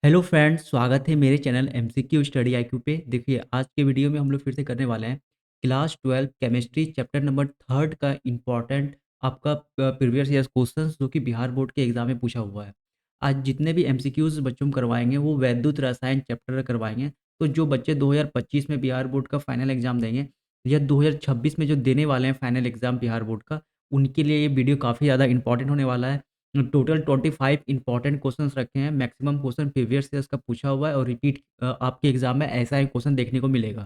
Hello friends, स्वागत है मेरे चैनल एमसीक्यू स्टडी आईक्यू पे। देखिए, आज के वीडियो में हम लोग फिर से करने वाले हैं class 12 chemistry chapter number third का इम्पॉर्टेंट आपका प्रीवियस ईयर क्वेश्चंस जो कि बिहार बोर्ड के एग्जाम में पूछा हुआ है। आज जितने भी एमसीक्यूज बच्चों को करवाएंगे वो वैद्युत रसायन चैप्टर करवाएंगे। तो जो बच्चे 2025 में बिहार बोर्ड का फाइनल एग्जाम देंगे या 2026 में जो देने वाले हैं फाइनल एग्जाम बिहार बोर्ड का, उनके लिए ये वीडियो काफ़ी ज़्यादा इंपॉर्टेंट होने वाला है। टोटल 25 इंपॉर्टेंट क्वेश्चंस रखे हैं। मैक्सिमम क्वेश्चन प्रीवियस ईयर्स का पूछा हुआ है और रिपीट आपके एग्जाम में ऐसा ही क्वेश्चन देखने को मिलेगा।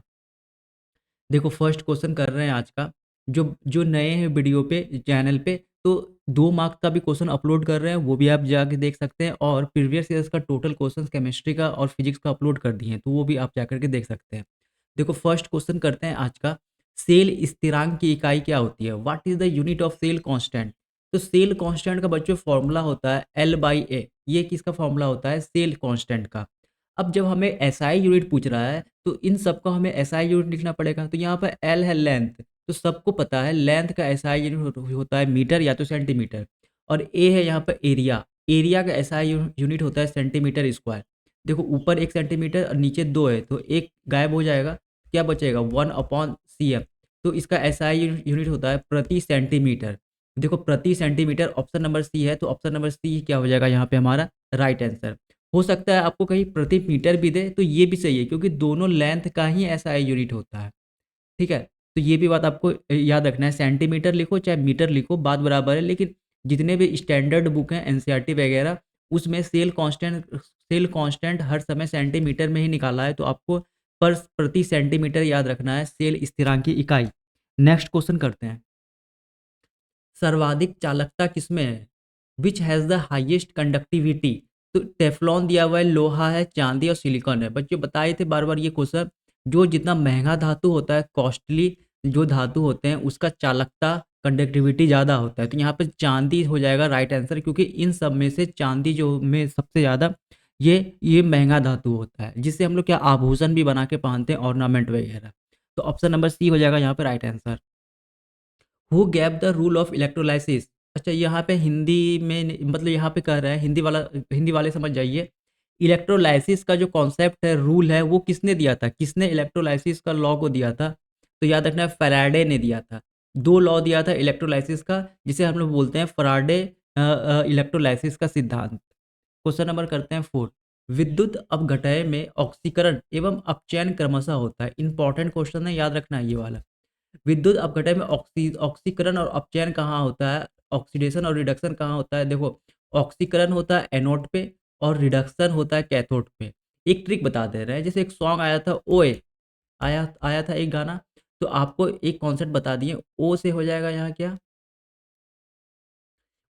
देखो, फर्स्ट क्वेश्चन कर रहे हैं आज का। जो जो नए हैं वीडियो पे चैनल पे, तो 2 मार्क्स का भी क्वेश्चन अपलोड कर रहे हैं, वो भी आप जाके देख सकते हैं। और प्रीवियस ईयर्स का टोटल क्वेश्चन केमिस्ट्री का और फिजिक्स का अपलोड कर दिए हैं, तो वो भी आप जाकर के देख सकते हैं। देखो, फर्स्ट क्वेश्चन करते हैं आज का। सेल स्थिरांक की इकाई क्या होती है? What is the unit of cell constant? तो सेल कांस्टेंट का बच्चों फॉर्मूला होता है L/A। ये किसका फॉर्मूला होता है? सेल कांस्टेंट का। अब जब हमें एसआई यूनिट पूछ रहा है तो इन सबका हमें एसआई यूनिट लिखना पड़ेगा। तो यहाँ पर एल है लेंथ, तो सबको पता है लेंथ का एसआई यूनिट होता है मीटर या तो सेंटीमीटर। और ए है यहाँ पर एरिया। एरिया का एसआई यूनिट होता है सेंटीमीटर स्क्वायर। देखो, ऊपर 1 सेंटीमीटर और नीचे 2 है, तो एक गायब हो जाएगा। क्या बचेगा? 1/CM। तो इसका एसआई यूनिट होता है प्रति सेंटीमीटर। देखो, प्रति सेंटीमीटर ऑप्शन नंबर सी है, तो ऑप्शन नंबर सी क्या हो जाएगा यहाँ पे हमारा राइट आंसर। हो सकता है आपको कहीं प्रति मीटर भी दे, तो ये भी सही है क्योंकि दोनों लेंथ का ही एसआई यूनिट होता है। ठीक है, तो ये भी बात आपको याद रखना है। सेंटीमीटर लिखो चाहे मीटर लिखो, बात बराबर है। लेकिन जितने भी स्टैंडर्ड बुक हैं एनसीईआरटी वगैरह, उसमें सेल कांस्टेंट हर समय सेंटीमीटर में ही निकाला है, तो आपको पर प्रति सेंटीमीटर याद रखना है सेल स्थिरांक की इकाई। नेक्स्ट क्वेश्चन करते हैं। सर्वाधिक चालकता किसमें है? Which has the highest conductivity? तो टेफ्लॉन दिया हुआ है, लोहा है, चांदी और सिलिकॉन है। बच्चे बताए थे बार बार ये क्वेश्चन। जो जितना महंगा धातु होता है, कॉस्टली जो धातु होते हैं, उसका चालकता कंडक्टिविटी ज़्यादा होता है। तो यहाँ पे चांदी हो जाएगा राइट आंसर, क्योंकि इन सब में से चांदी जो में सबसे ज़्यादा ये महंगा धातु होता है, जिससे हम लोग क्या आभूषण भी बना के पहनते हैं, ऑर्नामेंट वगैरह। तो ऑप्शन नंबर सी हो जाएगा यहाँ पे right answer. Who gave the rule of electrolysis? अच्छा, यहाँ पे हिंदी में मतलब यहाँ पे कह रहा है, हिंदी वाले समझ जाइए। इलेक्ट्रोलाइसिस का जो कॉन्सेप्ट है, रूल है, वो किसने दिया था? किसने इलेक्ट्रोलाइसिस का लॉ को दिया था? तो याद रखना है, फैराडे ने दिया था। 2 लॉ दिया था इलेक्ट्रोलाइसिस का, जिसे हम लोग बोलते हैं फैराडे इलेक्ट्रोलाइसिस का सिद्धांत। क्वेश्चन नंबर करते हैं 4। विद्युत अपघटय में ऑक्सीकरण एवं अपचयन क्रमशः होता है। इंपॉर्टेंट क्वेश्चन है, याद रखना है ये वाला। विद्युत अपघटन में ऑक्सीकरण और अपचयन कहाँ होता है? ऑक्सीडेशन और रिडक्शन कहाँ होता है? देखो, ऑक्सीकरण होता है एनोड पे और रिडक्शन होता है कैथोड पे। एक ट्रिक बता दे रहे हैं, जैसे एक सॉन्ग आया था ओए, आया आया था एक गाना। तो आपको एक कॉन्सेप्ट बता दिए। ओ से हो जाएगा यहाँ क्या?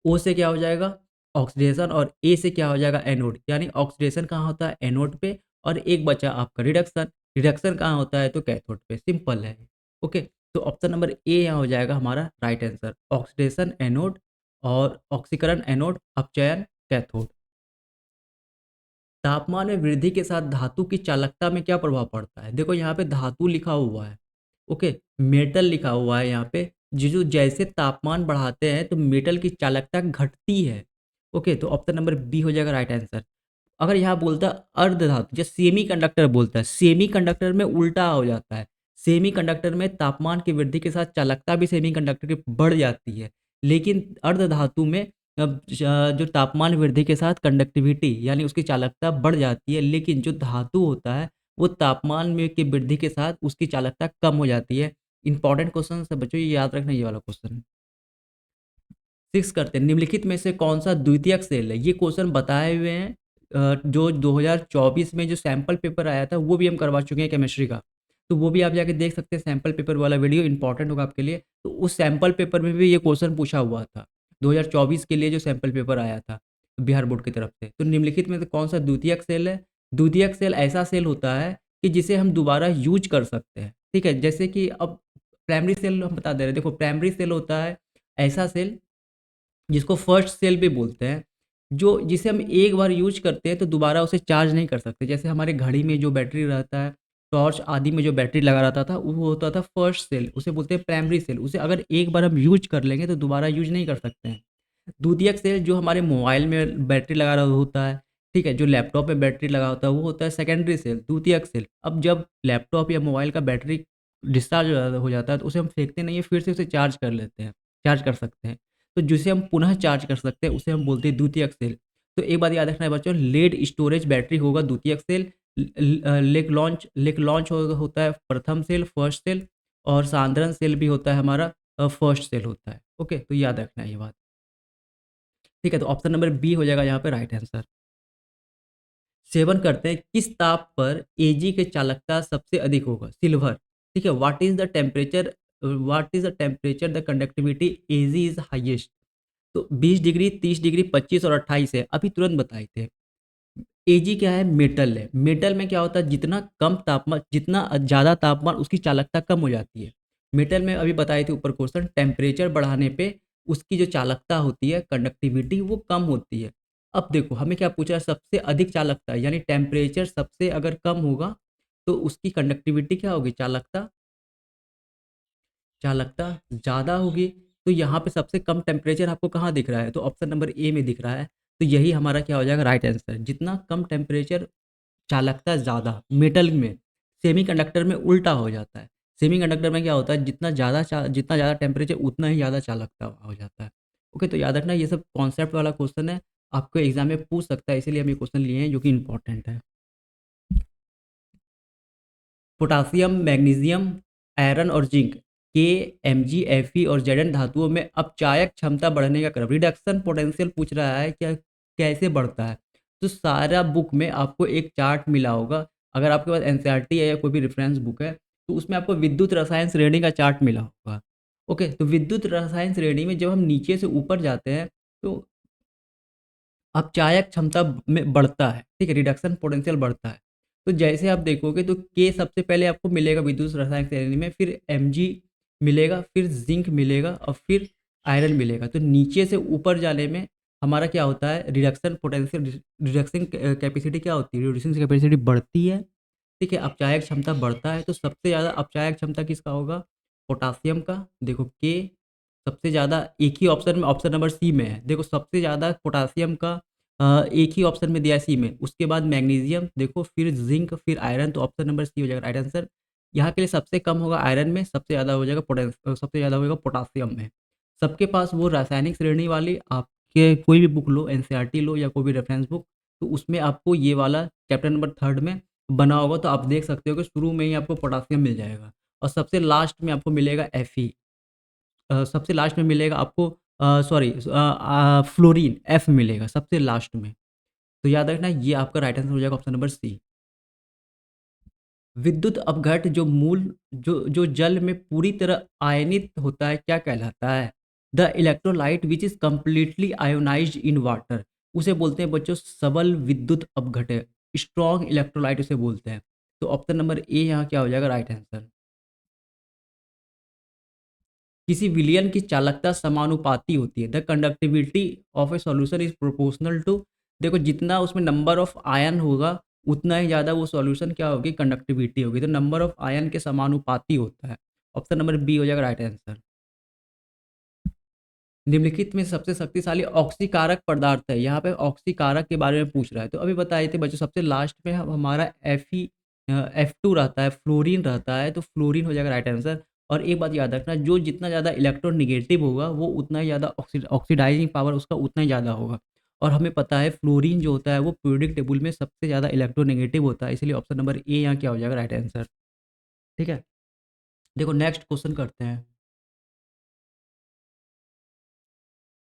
ओ से क्या हो जाएगा? ऑक्सीडेशन। और ए से क्या हो जाएगा? एनोड। यानी ऑक्सीडेशन कहाँ होता है? एनोड पे। और एक बचा आपका रिडक्शन। रिडक्शन कहाँ होता है? तो कैथोड पे। सिंपल है। ओके, तो ऑप्शन नंबर ए यहाँ हो जाएगा हमारा राइट आंसर। ऑक्सीडेशन एनोड और ऑक्सीकरण एनोड, अपचयन कैथोड। तापमान में वृद्धि के साथ धातु की चालकता में क्या प्रभाव पड़ता है? देखो, यहाँ पे धातु लिखा हुआ है, ओके, मेटल लिखा हुआ है यहाँ पे। जो जैसे तापमान बढ़ाते हैं तो मेटल की चालकता घटती है। ओके, तो ऑप्शन नंबर बी हो जाएगा राइट आंसर। अगर यहाँ बोलता अर्ध धातु, जैसे सेमी कंडक्टर बोलता है, सेमी कंडक्टर में उल्टा हो जाता है। सेमी कंडक्टर में तापमान की वृद्धि के साथ चालकता भी सेमी कंडक्टर की बढ़ जाती है। लेकिन अर्ध धातु में जो तापमान वृद्धि के साथ कंडक्टिविटी यानी उसकी चालकता बढ़ जाती है, लेकिन जो धातु होता है वो तापमान में की वृद्धि के साथ उसकी चालकता कम हो जाती है। इंपॉर्टेंट क्वेश्चन है बच्चों, ये याद रखना ये वाला क्वेश्चन। 6 करते हैं। निम्नलिखित में से कौन सा द्वितीयक सेल है? ये क्वेश्चन बताए हुए हैं। जो 2024 में जो सैंपल पेपर आया था वो भी हम करवा चुके हैं केमिस्ट्री का। तो वो भी आप जाके देख सकते हैं, सैंपल पेपर वाला वीडियो इंपॉर्टेंट होगा आपके लिए। तो उस सैंपल पेपर में भी ये क्वेश्चन पूछा हुआ था, 2024 के लिए जो सैंपल पेपर आया था बिहार बोर्ड की तरफ से। तो निम्नलिखित में से कौन सा द्वितीयक सेल है? द्वितीयक सेल ऐसा सेल होता है कि जिसे हम दोबारा यूज कर सकते हैं। ठीक है, जैसे कि अब प्राइमरी सेल हम बता दे रहे हैं। देखो, प्राइमरी सेल होता है ऐसा सेल जिसको फर्स्ट सेल भी बोलते हैं, जो जिसे हम एक बार यूज करते हैं तो दोबारा उसे चार्ज नहीं कर सकते। जैसे हमारे घड़ी में जो बैटरी रहता है, टॉर्च आदि में जो बैटरी लगा रहता था, वो होता था फर्स्ट सेल, उसे बोलते हैं प्राइमरी सेल। उसे अगर एक बार हम यूज कर लेंगे तो दोबारा यूज नहीं कर सकते हैं। द्वितीयक सेल जो हमारे मोबाइल में बैटरी लगा रहा होता है, ठीक है, जो लैपटॉप में बैटरी लगा होता है वो होता है सेकेंडरी सेल, द्वितीयक सेल। अब जब लैपटॉप या मोबाइल का बैटरी डिस्चार्ज हो जाता है तो उसे हम फेंकते नहीं है, फिर से उसे चार्ज कर लेते हैं, चार्ज कर सकते हैं। तो जिसे हम पुनः चार्ज कर सकते हैं उसे हम बोलते हैं द्वितीयक सेल। तो एक बात याद रखना है बच्चों, लेड स्टोरेज बैटरी होगा द्वितीयक सेल, लेक लॉन्च होता है प्रथम सेल, फर्स्ट सेल, और सांद्रण सेल भी होता है हमारा फर्स्ट सेल होता है। ओके, तो याद रखना है ये बात। ठीक है, तो ऑप्शन नंबर बी हो जाएगा यहाँ पे राइट आंसर। सेवन करते हैं किस ताप पर एजी की चालकता सबसे अधिक होगा? सिल्वर। ठीक है, what is the temperature the conductivity AG is highest? तो 20 डिग्री, 30 डिग्री, 25 और 28 है, अभी तुरंत बताए थे। एजी क्या है? मेटल है। मेटल में क्या होता है, जितना कम तापमान, जितना ज़्यादा तापमान उसकी चालकता कम हो जाती है। मेटल में अभी बताए थे ऊपर क्वेश्चन, टेम्परेचर बढ़ाने पे उसकी जो चालकता होती है, कंडक्टिविटी, वो कम होती है। अब देखो हमें क्या पूछा है, सबसे अधिक चालकता, यानी टेम्परेचर सबसे अगर कम होगा तो उसकी कंडक्टिविटी क्या होगी? चालकता, चालकता ज़्यादा होगी। तो यहाँ पे सबसे कम टेम्परेचर आपको कहाँ दिख रहा है? तो ऑप्शन नंबर ए में दिख रहा है। तो यही हमारा क्या हो जाएगा? Right answer. जितना कम टेम्परेचर, चालकता ज़्यादा। मेटल में, सेमीकंडक्टर में उल्टा हो जाता है। सेमीकंडक्टर में क्या होता है, जितना ज़्यादा टेम्परेचर उतना ही ज़्यादा चालकता हो जाता है। ओके, तो याद रखना ये सब कॉन्सेप्ट वाला क्वेश्चन है, आपको एग्जाम में पूछ सकता है, इसीलिए हम ये क्वेश्चन लिए हैं जो कि इंपॉर्टेंट है। पोटासियम, मैग्नीशियम, आयरन और जिंक के, एमजी, एफई और जेडन धातुओं में अपचायक क्षमता बढ़ने का क्रम, रिडक्शन पोटेंशियल पूछ रहा है क्या, कैसे बढ़ता है? तो सारा बुक में आपको एक चार्ट मिला होगा, अगर आपके पास एनसीईआरटी है या कोई भी रेफरेंस बुक है तो उसमें आपको विद्युत रसायन श्रेणी का चार्ट मिला होगा। ओके, तो विद्युत रसायन श्रेणी में जब हम नीचे से ऊपर जाते हैं तो अपचायक क्षमता में बढ़ता है, ठीक है, रिडक्शन पोटेंशियल बढ़ता है। तो जैसे आप देखोगे तो के सबसे पहले आपको मिलेगा विद्युत रासायनिक श्रेणी में, फिर एमजी मिलेगा, फिर जिंक मिलेगा और फिर आयरन मिलेगा। तो नीचे से ऊपर जाने में हमारा क्या होता है, रिडक्शन पोटेंशियल, रिडक्शन कैपेसिटी क्या होती है, रिड्यूसिंग कैपेसिटी बढ़ती है। ठीक है, अपचायक क्षमता बढ़ता है, तो सबसे ज़्यादा अपचायक क्षमता किसका होगा? पोटासियम का। देखो के सबसे ज़्यादा एक ही ऑप्शन में, ऑप्शन नंबर सी में है। देखो सबसे ज़्यादा पोटासियम का एक ही ऑप्शन में दिया है सी में, उसके बाद मैग्नीशियम, देखो फिर जिंक, फिर आयरन, तो ऑप्शन नंबर सी हो जाएगा राइट आंसर। यहाँ के लिए सबसे कम होगा आयरन में, सबसे ज़्यादा हो जाएगा सबसे ज़्यादा होगा पोटासियम में। सबके पास वो रासायनिक श्रेणी वाली आपके कोई भी बुक लो, एनसीईआरटी लो या कोई भी रेफरेंस बुक, तो उसमें आपको ये वाला चैप्टर नंबर थर्ड में बना होगा, तो आप देख सकते हो कि शुरू में ही आपको पोटासियम मिल जाएगा और सबसे लास्ट में आपको मिलेगा एफ, सबसे लास्ट में मिलेगा आपको, सॉरी, फ्लोरीन, एफ मिलेगा सबसे लास्ट में। तो याद रखना ये आपका राइट आंसर हो जाएगा ऑप्शन नंबर सी। विद्युत अपघट जो मूल, जो जल में पूरी तरह आयनित होता है क्या कहलाता है? The electrolyte which is completely ionised in water, उसे बोलते हैं बच्चों सबल विद्युत अपघट है, स्ट्रॉन्ग इलेक्ट्रोलाइट उसे बोलते हैं। तो ऑप्शन नंबर ए यहाँ क्या हो जाएगा राइट आंसर। किसी विलयन की चालकता समानुपाती होती है, the conductivity of a solution is proportional to, देखो जितना उसमें नंबर ऑफ आयन होगा उतना ही ज़्यादा वो सॉल्यूशन क्या होगी, कंडक्टिविटी होगी, तो नंबर ऑफ आयन के समानुपाती होता है। ऑप्शन नंबर बी हो जाएगा राइट आंसर। निम्नलिखित में सबसे शक्तिशाली ऑक्सीकारक पदार्थ है, यहाँ पे ऑक्सीकारक के बारे में पूछ रहा है। तो अभी बताए थे बच्चों सबसे लास्ट में हमारा F2 रहता है, फ्लोरीन रहता है, तो फ्लोरीन हो जाएगा राइट आंसर। और एक बात याद रखना, जो जितना ज़्यादा इलेक्ट्रोनिगेटिव होगा वो उतना ही ज़्यादा ऑक्सीडाइजिंग पावर उसका उतना ही ज़्यादा होगा। और हमें पता है फ्लोरीन जो होता है वो पीरियोडिक टेबल में सबसे ज़्यादा इलेक्ट्रोनेगेटिव होता है, इसलिए ऑप्शन नंबर ए यहाँ क्या हो जाएगा राइट आंसर। ठीक है, देखो नेक्स्ट क्वेश्चन करते हैं।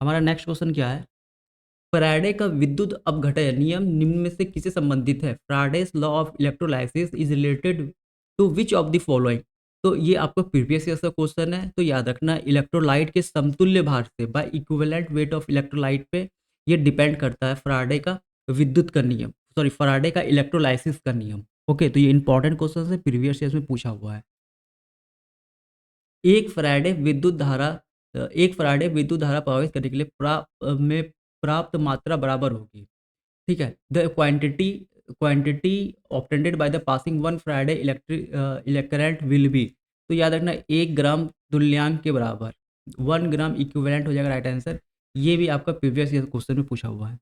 हमारा नेक्स्ट क्वेश्चन क्या है? फैराडे का विद्युत अपघटन नियम निम्न में से किससे संबंधित है? Faraday's law of electrolysis is related to which of the following? तो ये आपका प्रीवियस ईयर का क्वेश्चन है, तो याद रखना इलेक्ट्रोलाइट के समतुल्य भार से, by equivalent weight of electrolyte पे ये डिपेंड करता है फैराडे का विद्युत का नियम, सॉरी फैराडे का इलेक्ट्रोलाइसिस का नियम। ओके, तो ये इंपॉर्टेंट क्वेश्चन है, प्रीवियस ईयर में पूछा हुआ है। एक फैराडे विद्युत धारा, एक फैराडे विद्युत धारा प्रभावित करने के लिए प्राप्त मात्रा बराबर होगी। ठीक है, the quantity obtained by the passing one Faraday electric current will be, तो याद रखना 1 ग्राम तुल्यांक के बराबर, 1 ग्राम इक्विवेलेंट हो जाएगा राइट आंसर। ये भी आपका प्रीवियस ईयर क्वेश्चन में पूछा हुआ है।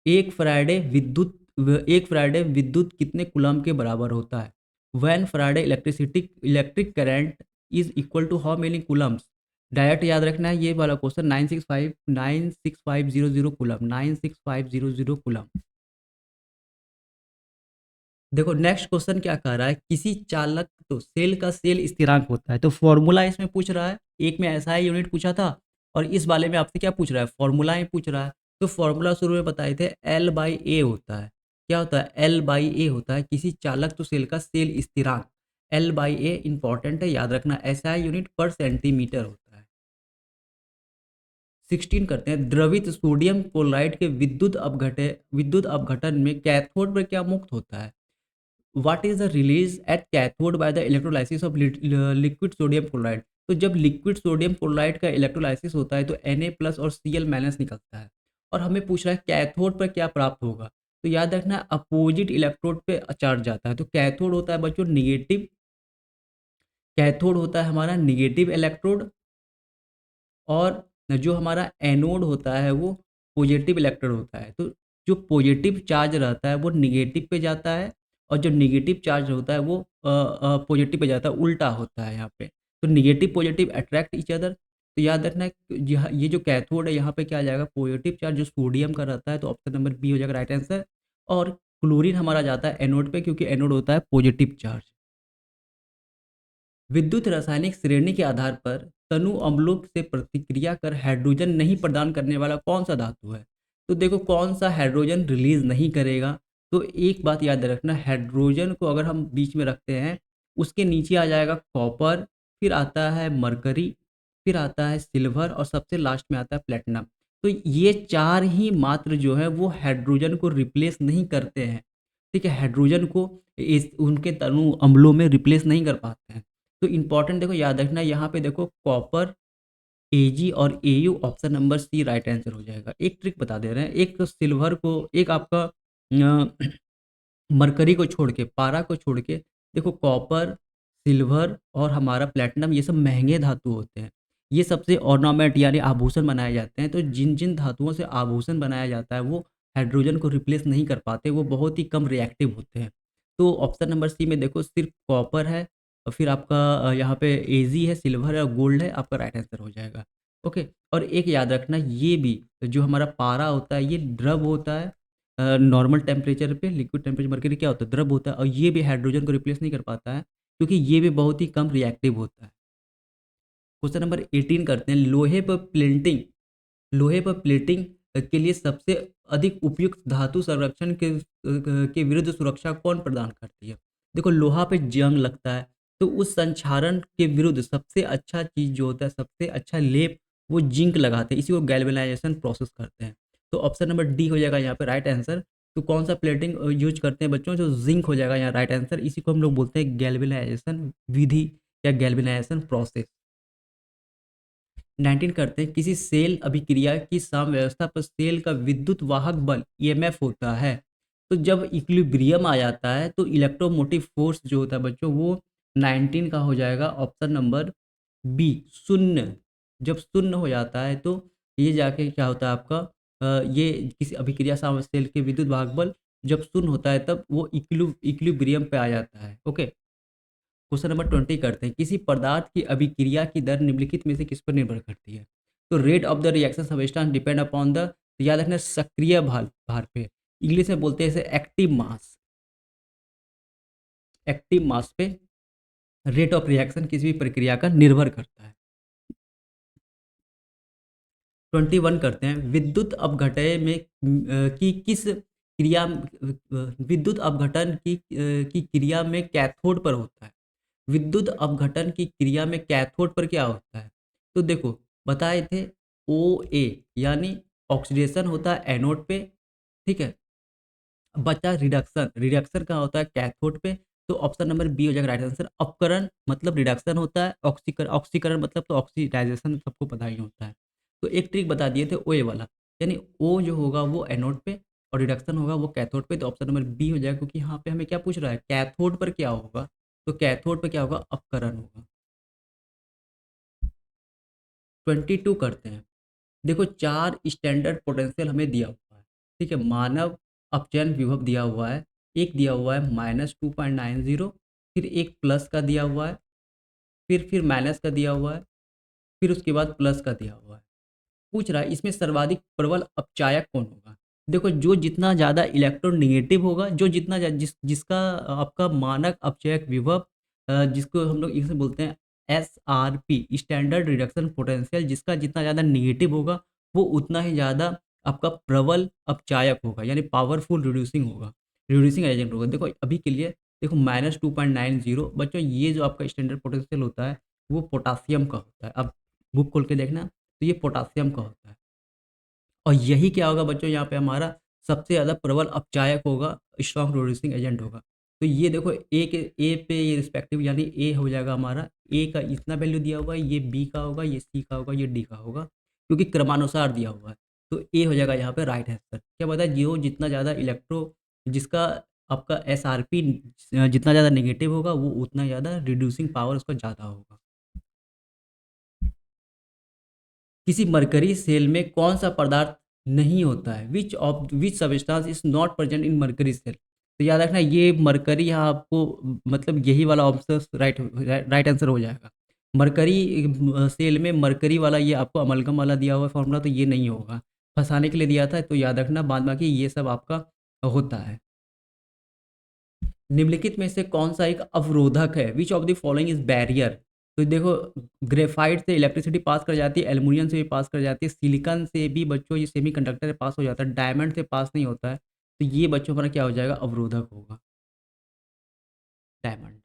एक फ्राइडे विद्युत कितने कूलम्ब के बराबर होता है? When Faraday electric current is equal to how many coulombs? डायरेक्ट याद रखना है ये वाला क्वेश्चन। 96500 कूलम्ब, 96500 कूलम्ब। देखो नेक्स्ट क्वेश्चन क्या कह रहा है, किसी चालक तो सेल का सेल स्थिरांक होता है, तो फॉर्मूला इसमें पूछ रहा है। एक में एसआई यूनिट पूछा था और इस वाले में आपसे क्या पूछ रहा है, फॉर्मूला ही पूछ रहा है। तो फॉर्मूला शुरू में बताए थे एल बाई ए होता है। क्या होता है, एल बाई ए होता है किसी चालक तो सेल का सेल स्थिरांक। एल बाई ए इंपॉर्टेंट है, याद रखना। एसआई यूनिट पर सेंटीमीटर होता है। 16 करते हैं, द्रवित सोडियम क्लोराइड के विद्युत अपघटन में कैथोड पर क्या मुक्त होता है? What is the release at cathode by the electrolysis of liquid sodium chloride? तो जब लिक्विड सोडियम क्लोराइड का इलेक्ट्रोलाइसिस होता है तो Na प्लस और Cl माइनस निकलता है। और हमें पूछ रहा है कैथोड पर क्या प्राप्त होगा, तो याद रखना अपोजिट इलेक्ट्रोड पे चार्ज जाता है। तो कैथोड होता है बच्चों निगेटिव, कैथोड होता है हमारा निगेटिव इलेक्ट्रोड, और जो हमारा एनोड होता है वो पॉजिटिव इलेक्ट्रोड होता है। तो जो पॉजिटिव चार्ज रहता है वो निगेटिव पे जाता है, और जो निगेटिव चार्ज होता है वो पॉजिटिव पे जाता है, उल्टा होता है यहाँ पे। तो negative positive attract each other. तो याद रखना है कि ये जो कैथोड है यहाँ पे क्या आ जाएगा, पॉजिटिव चार्ज जो सोडियम का रहता है, तो ऑप्शन नंबर बी हो जाएगा राइट आंसर। और क्लोरीन हमारा जाता है एनोड पे, क्योंकि एनोड होता है पॉजिटिव चार्ज। विद्युत रासायनिक श्रेणी के आधार पर तनु अम्लों से प्रतिक्रिया कर हाइड्रोजन नहीं प्रदान करने वाला कौन सा धातु है? तो देखो कौन सा हाइड्रोजन रिलीज नहीं करेगा। तो एक बात याद रखना, हाइड्रोजन को अगर हम बीच में रखते हैं, उसके नीचे आ जाएगा कॉपर, फिर आता है मरकरी, फिर आता है सिल्वर, और सबसे लास्ट में आता है प्लेटिनम। तो ये चार ही मात्र जो है वो हाइड्रोजन को रिप्लेस नहीं करते हैं। ठीक है, हाइड्रोजन को इस उनके तनु अम्लों में रिप्लेस नहीं कर पाते हैं। तो इंपॉर्टेंट देखो याद रखना, यहाँ पे देखो कॉपर, एजी और AU, option number C right answer हो जाएगा। एक ट्रिक बता दे रहे हैं, एक सिल्वर को, एक आपका मरकरी को छोड़ के, पारा को छोड़ के, देखो कॉपर, सिल्वर और हमारा प्लेटिनम, ये सब महंगे धातु होते हैं। ये सबसे ऑर्नामेंट यानी आभूषण बनाए जाते हैं। तो जिन जिन धातुओं से आभूषण बनाया जाता है वो हाइड्रोजन को रिप्लेस नहीं कर पाते, वो बहुत ही कम रिएक्टिव होते हैं। तो ऑप्शन नंबर सी में देखो सिर्फ कॉपर है, और फिर आपका यहाँ पे एजी है, सिल्वर है और गोल्ड है, आपका राइट आंसर हो जाएगा। ओके। और एक याद रखना, ये भी जो हमारा पारा होता है ये द्रव होता है। नॉर्मल टेम्परेचर पे लिक्विड टेम्परेचर मरकरी क्या होता है, द्रव होता है, और ये भी हाइड्रोजन को रिप्लेस नहीं कर पाता है, क्योंकि ये भी बहुत ही कम रिएक्टिव होता है। क्वेश्चन नंबर 18 करते हैं, लोहे पर प्लेटिंग के लिए सबसे अधिक उपयुक्त धातु संरक्षण के विरुद्ध सुरक्षा कौन प्रदान करती है? देखो लोहा पे जंग लगता है, तो उस संक्षारण के विरुद्ध सबसे अच्छा चीज जो होता है, सबसे अच्छा लेप, वो जिंक लगाते हैं। इसी को गैल्वेनाइजेशन प्रोसेस करते हैं। तो ऑप्शन नंबर डी हो जाएगा यहाँ पे राइट आंसर। तो कौन सा प्लेटिंग यूज करते हैं बच्चों, जो जिंक हो जाएगा यहाँ राइट आंसर। इसी को हम लोग बोलते हैं गैल्वेनाइजेशन विधि या गैल्वेनाइजेशन प्रोसेस। 19 करते हैं, किसी सेल अभिक्रिया की साम्यावस्था पर सेल का विद्युत वाहक बल ईएमएफ होता है। तो जब इक्विलिब्रियम आ जाता है तो इलेक्ट्रोमोटिव फोर्स जो होता है बच्चों वो 19 का हो जाएगा ऑप्शन नंबर बी, शून्य। जब शून्य हो जाता है तो ये जाके क्या होता है आपका, ये किसी अभिक्रिया साम्य सेल के विद्युत वाहक बल जब शून्य होता है तब वो इक्विलिब्रियम पे आ जाता है। ओके। क्वेश्चन नंबर 20 करते हैं, किसी पदार्थ की अभिक्रिया की दर निम्नलिखित में से किस पर निर्भर करती है? तो rate of the reaction substance depend upon the, याद रखना सक्रिय भार भार पे, इंग्लिश में बोलते हैं इसे एक्टिव मास। एक्टिव मास पे रेट ऑफ रिएक्शन किसी भी प्रक्रिया का निर्भर करता है। 21 करते हैं, विद्युत अपघटय में की किस क्रिया, विद्युत अपघटन की क्रिया में कैथोड पर होता है। विद्युत अपघटन की क्रिया में कैथोड पर क्या होता है? तो देखो बताए थे ओ ए, यानी ऑक्सीडेशन होता है एनोड पे। ठीक है, बचा रिडक्शन, रिडक्शन कहाँ होता है, कैथोड पे। तो ऑप्शन नंबर बी हो जाएगा राइट आंसर। अपकरण मतलब रिडक्शन होता है, ऑक्सीकरण ऑक्सीकरण मतलब तो ऑक्सीडाइजेशन सबको पता ही होता है। तो एक ट्रिक बता दिए थे ओ ए वाला, यानी ओ जो होगा वो एनोड पे और रिडक्शन होगा वो कैथोड पे। तो ऑप्शन नंबर बी हो जाएगा, क्योंकि यहाँ पे हमें क्या पूछ रहा है, कैथोड पर क्या होगा। तो कैथोड पर क्या होगा, अपकरण होगा। 22 करते हैं, देखो चार स्टैंडर्ड पोटेंशियल हमें दिया हुआ है। ठीक है, मानव अपचयन विभव दिया हुआ है, एक दिया हुआ है -2.90, फिर एक प्लस का दिया हुआ है, फिर माइनस का दिया हुआ है, फिर उसके बाद प्लस का दिया हुआ है। पूछ रहा है इसमें सर्वाधिक प्रबल अपचायक कौन होगा? देखो, जो जितना ज़्यादा इलेक्ट्रोनेगेटिव होगा, जो जितना जिसका आपका मानक अपचयक विभव, जिसको हम लोग इसे बोलते हैं एसआरपी, स्टैंडर्ड रिडक्शन पोटेंशियल, जिसका जितना ज़्यादा नेगेटिव होगा, वो उतना ही ज़्यादा आपका प्रबल अपचायक होगा, यानी पावरफुल रिड्यूसिंग होगा, रिड्यूसिंग एजेंट होगा। देखो अभी के लिए देखो -2.90 बच्चों, ये जो आपका स्टैंडर्ड पोटेंशियल होता है, वो पोटासियम का होता है। अब बुक खोल के देखना, तो ये पोटासियम का होता है। और यही क्या होगा बच्चों, यहाँ पे हमारा सबसे ज़्यादा प्रबल अपचायक होगा, स्ट्रॉन्ग रिड्यूसिंग एजेंट होगा। तो ये देखो ए पे ये रिस्पेक्टिव, यानी ए हो जाएगा हमारा, ए का इतना वैल्यू दिया हुआ है, ये बी का होगा, ये सी का होगा, ये डी का होगा, क्योंकि क्रमानुसार दिया हुआ है। तो ए हो जाएगा यहाँ पे राइट आंसर। क्या पता है, जो जितना ज़्यादा जिसका आपका एसआरपी जितना ज़्यादा नेगेटिव होगा, वो उतना ज़्यादा रिड्यूसिंग पावर उसका ज़्यादा होगा। किसी मरकरी सेल में कौन सा पदार्थ नहीं होता है? Which substance is not present in mercury cell? तो याद रखना, ये मरकरी यहाँ आपको मतलब यही वाला ऑप्शन राइट राइट आंसर हो जाएगा। मरकरी सेल में मरकरी वाला ये आपको अमलगम वाला दिया हुआ फॉर्मूला, तो ये नहीं होगा, फंसाने के लिए दिया था, तो याद रखना, बाद बाकी ये सब आपका होता है। निम्नलिखित में से कौन सा एक अवरोधक है? विच of the following is barrier? तो देखो, ग्रेफाइट से इलेक्ट्रिसिटी पास कर जाती है, एल्युमिनियम से भी पास कर जाती है, सिलिकॉन से भी बच्चों ये सेमीकंडक्टर से पास हो जाता है, डायमंड से पास नहीं होता है। तो ये बच्चों हमारा क्या हो जाएगा, अवरोधक होगा, डायमंड।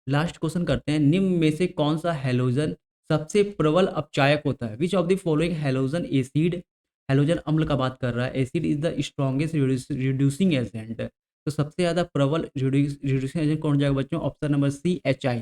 लास्ट क्वेश्चन करते हैं, निम्न में से कौन सा हैलोजन सबसे प्रबल अपचायक होता है? विच of the following halogen acid, halogen अम्ल का बात कर रहा है, acid is the strongest reducing agent. तो सबसे ज्यादा प्रबल रिड्यूसिंग एजेंट कौन हो जाएगा बच्चों? Option number C, HI।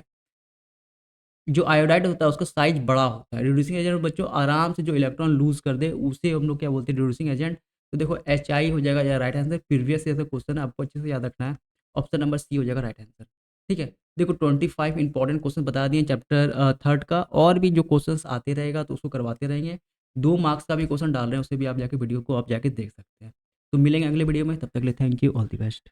जो आयोडाइड होता है उसका साइज बड़ा होता है। रिड्यूसिंग एजेंट बच्चों आराम से जो इलेक्ट्रॉन लूज कर दे, उसे हम लोग क्या बोलते हैं, रिड्यूसिंग एजेंट। तो देखो HI हो जाएगा या राइट आंसर। प्रीवियस ईयर का क्वेश्चन है, आपको अच्छे से याद रखना है। ऑप्शन नंबर सी हो जाएगा राइट आंसर। ठीक है, देखो 25 इंपॉर्टेंट क्वेश्चन बता दिए चैप्टर थर्ड का, और भी जो क्वेश्चन आते रहेगा तो उसको करवाते रहेंगे। 2 मार्क्स का भी क्वेश्चन डाल रहे हैं, उसे भी आप जाके वीडियो को आप जाके देख सकते हैं। तो मिलेंगे अगले वीडियो में, तब तक के लिए thank you, all the best.